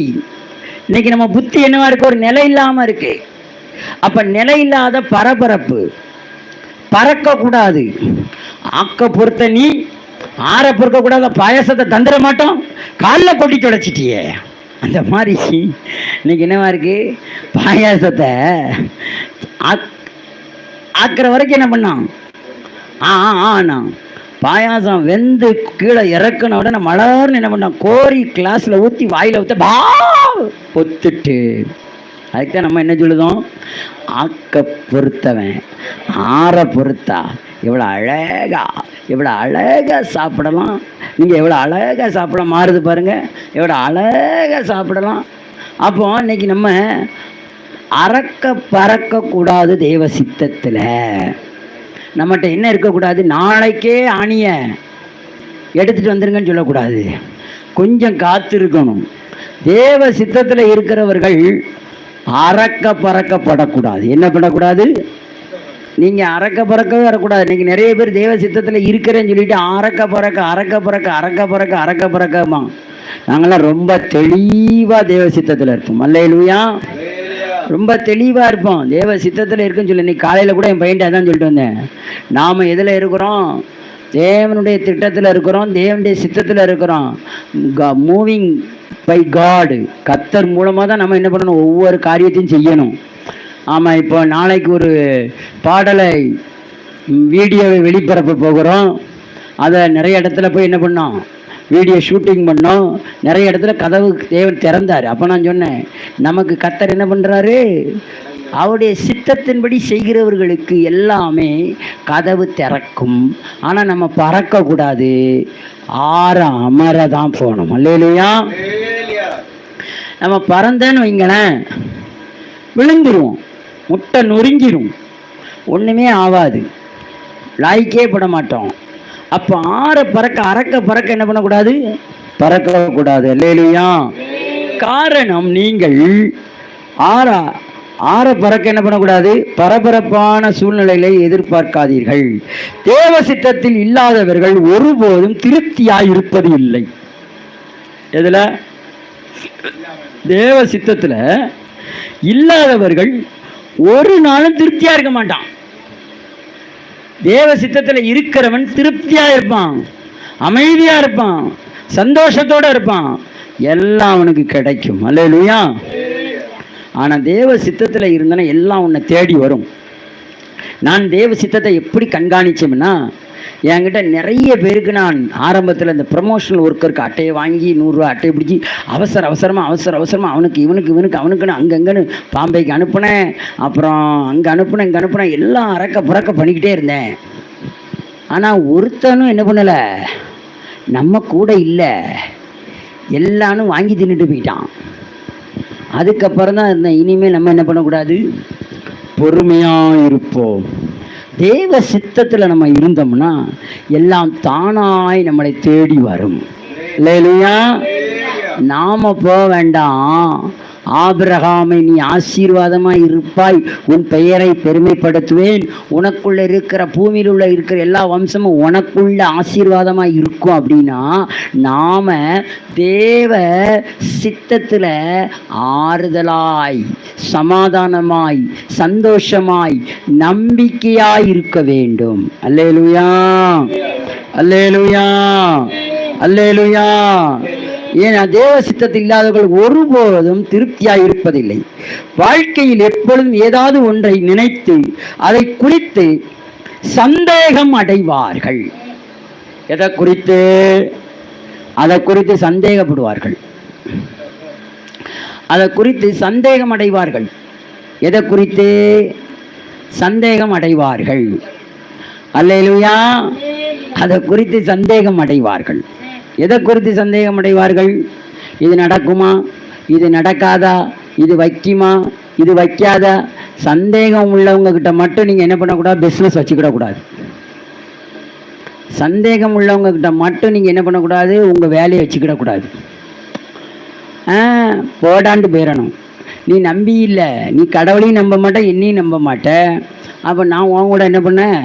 இன்னைக்கு நம்ம புத்தி என்னவா இருக்கு? ஒரு நிலை இல்லாம இருக்கு. அப்ப நிலை இல்லாத பரபரப்பு, பறக்க கூடாது. ஆக்க பொறுத்த நீ ஆற பொறுக்க கூடாத பாயசத்தை தந்துட மாட்டோம், காலில் கொட்டி தொலைச்சிட்டியே. அந்த மாதிரி இன்னைக்கு என்னவா இருக்கு? பாயாசத்தை ஆக்கிற வரைக்கும் என்ன பண்ணான்? ஆனா பாயாசம் வெந்து கீழே இறக்குன உடனே மலர்னு என்ன பண்ணான்? கோரி கிளாஸில் ஊற்றி வாயில் ஊற்ற பா பொத்துட்டு. அதுக்கு தான் நம்ம என்ன சொல்லுதோம்? ஆக்க பொறுத்தவன் ஆற பொறுத்தா எவ்வளோ அழகா, எவ்வளோ அழகாக சாப்பிடலாம். நீங்கள் எவ்வளோ அழகாக சாப்பிடலாம், மாறுது பாருங்கள், எவ்வளோ அழகாக சாப்பிடலாம். அப்போ இன்னைக்கு நம்ம அறக்க பறக்கக்கூடாது. தெய்வ சித்தத்தில் நம்மகிட்ட என்ன இருக்கக்கூடாது? நாளைக்கே ஆணிய எடுத்துகிட்டு வந்துருங்கன்னு சொல்லக்கூடாது, கொஞ்சம் காத்திருக்கணும். தேவ சித்தத்தில் இருக்கிறவர்கள் அறக்க பறக்கப்படக்கூடாது. என்ன பண்ணக்கூடாது? நீங்கள் அறக்க பறக்கவே வரக்கூடாது. இன்றைக்கி நிறைய பேர் தேவ சித்தத்தில் இருக்கிறேன்னு சொல்லிட்டு அறக்க பறக்க அறக்க பறக்க அறக்க பறக்க அறக்க பறக்கமா. நாங்களாம் ரொம்ப தெளிவாக தேவ சித்தத்தில் இருப்போம். அல்லேலூயா. ரொம்ப தெளிவாக இருப்போம், தேவ சித்தத்தில் இருக்குன்னு சொல்லி. இன்னைக்கு காலையில் கூட என் பையன்ட்டு அதான் சொல்லிட்டு வந்தேன். நாம் எதில் இருக்கிறோம்? தேவனுடைய திட்டத்தில் இருக்கிறோம், தேவனுடைய சித்தத்தில் இருக்கிறோம். மூவிங் பை காடு, கர்த்தர் மூலமாக தான் நம்ம என்ன பண்ணணும்? ஒவ்வொரு காரியத்தையும் செய்யணும். ஆமாம், இப்போ நாளைக்கு ஒரு பாடலை வீடியோவை வெளிப்பரப்ப போகிறோம். அதை நிறைய இடத்துல போய் என்ன பண்ணோம்? வீடியோ ஷூட்டிங் பண்ணோம். நிறைய இடத்துல கதவு தேவன் திறந்தார். அப்போ நான் சொன்னேன், நமக்கு கர்த்தர் என்ன பண்ணுறாரு? அவருடைய சித்தத்தின்படி செய்கிறவர்களுக்கு எல்லாமே கதவு திறக்கும். ஆனால் நம்ம பறக்கக்கூடாது, அமர தான் போகணும். அல்லேலூயா. நம்ம பறந்தேன்னு வைங்களேன், விழுந்துருவோம், முட்டை நொறுங்கிரும், ஒன்றுமே ஆகாது, லாய்க்கே பட மாட்டோம். அப்போ அறக்க பறக்க என்ன பண்ணக்கூடாது? பறக்கக்கூடாது. அல்லேலூயா. காரணம், நீங்கள் ஆற பறக்க என்ன பண்ணக்கூடாது? பரபரப்பான சூழ்நிலைகளை எதிர்பார்க்காதீர்கள். தேவ சித்தத்தில் இல்லாதவர்கள் ஒருபோதும் திருப்தியாய் இருப்பது இல்லை. எதுல? தேவ சித்தத்தில் இல்லாதவர்கள் ஒரு நாளும் திருப்தியா இருக்க மாட்டான். தேவ சித்தத்தில் இருக்கிறவன் திருப்தியா இருப்பான், அமைதியா இருப்பான், சந்தோஷத்தோட இருப்பான், எல்லாம் அவனுக்கு கிடைக்கும். அல்லேலூயா. ஆனால் தேவ சித்தத்தில் இருந்தனா எல்லாம் உன்னை தேடி வரும். நான் தேவ சித்தத்தை எப்படி கண்காணிச்சோம்னா, என்கிட்ட நிறைய பேருக்கு நான் ஆரம்பத்தில் இந்த ப்ரமோஷனல் ஒர்க்கருக்கு அட்டையை வாங்கி 100 ரூபா அட்டையை பிடிச்சி அவசரமாக அவனுக்கு அவனுக்குன்னு அங்கங்கன்னு பாம்பேக்கு அனுப்புனேன், அப்புறம் அங்கே அனுப்புனேன், இங்கே அனுப்புனேன், எல்லாம் அறக்க புறக்க பண்ணிக்கிட்டே இருந்தேன். ஆனால் ஒருத்தனும் என்ன பண்ணலை, நம்ம கூட இல்லை, எல்லாரும் வாங்கி தின்னுட்டு போயிட்டான். அதுக்கப்புறம் தான் இருந்தேன், இனிமேல் நம்ம என்ன பண்ணக்கூடாது? பொறுமையாக இருப்போம். தேவ சித்தத்தில் நம்ம இருந்தோம்னா எல்லாம் தானாய் நம்மளை தேடி வரும். இல்லையா? நாம போக வேண்டாம். ஆபிரகாமை நீ ஆசீர்வாதமாய் இருப்பாய், உன் பெயரை பெருமைப்படுத்துவேன், உனக்குள்ள இருக்கிற பூமியில் உள்ள இருக்கிற எல்லா வம்சமும் உனக்குள்ள ஆசீர்வாதமாய் இருக்கும். அப்படின்னா நாம தேவ சித்தத்தில் ஆறுதலாய், சமாதானமாய், சந்தோஷமாய், நம்பிக்கையாய் இருக்க வேண்டும். அல்லேலூயா, அல்லேலூயா, அல்லேலூயா. ஏன்னா தேவ சித்தத்தில் இல்லாதவர்கள் ஒருபோதும் திருப்தியாய் இருப்பதில்லை. வாழ்க்கையில் எப்பொழுதும் ஏதாவது ஒன்றை நினைத்து அதை குறித்து சந்தேகம் அடைவார்கள். எதை குறித்து? அதை குறித்து சந்தேகப்படுவார்கள், அதை குறித்து சந்தேகம் அடைவார்கள். எதை குறித்து சந்தேகம் அடைவார்கள்? அல்லேலூயா. அதை குறித்து சந்தேகம் அடைவார்கள். எதை குறித்து சந்தேகம் அடைவார்கள்? இது நடக்குமா, இது நடக்காதா, இது வைக்குமா, இது வைக்காதா? சந்தேகம் உள்ளவங்க கிட்ட மட்டும் நீங்கள் என்ன பண்ணக்கூடாது? பிஸ்னஸ் வச்சுக்கிடக்கூடாது. சந்தேகம் உள்ளவங்க கிட்ட மட்டும் நீங்கள் என்ன பண்ணக்கூடாது? உங்கள் வேலையை வச்சுக்கிடக்கூடாது. போடாண்டு போயிடணும். நீ நம்பி இல்லை, நீ கடவுளையும் நம்ப மாட்ட, என்னையும் நம்ப மாட்ட. அப்போ நான் உன் கூட என்ன பண்ணேன்?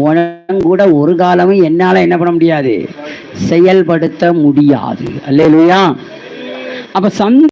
உனங்கூட ஒரு காலமும் என்னால் என்ன பண்ண முடியாது? செயல்படுத்த முடியாது. அல்லேலூயா. அப்போ சந்த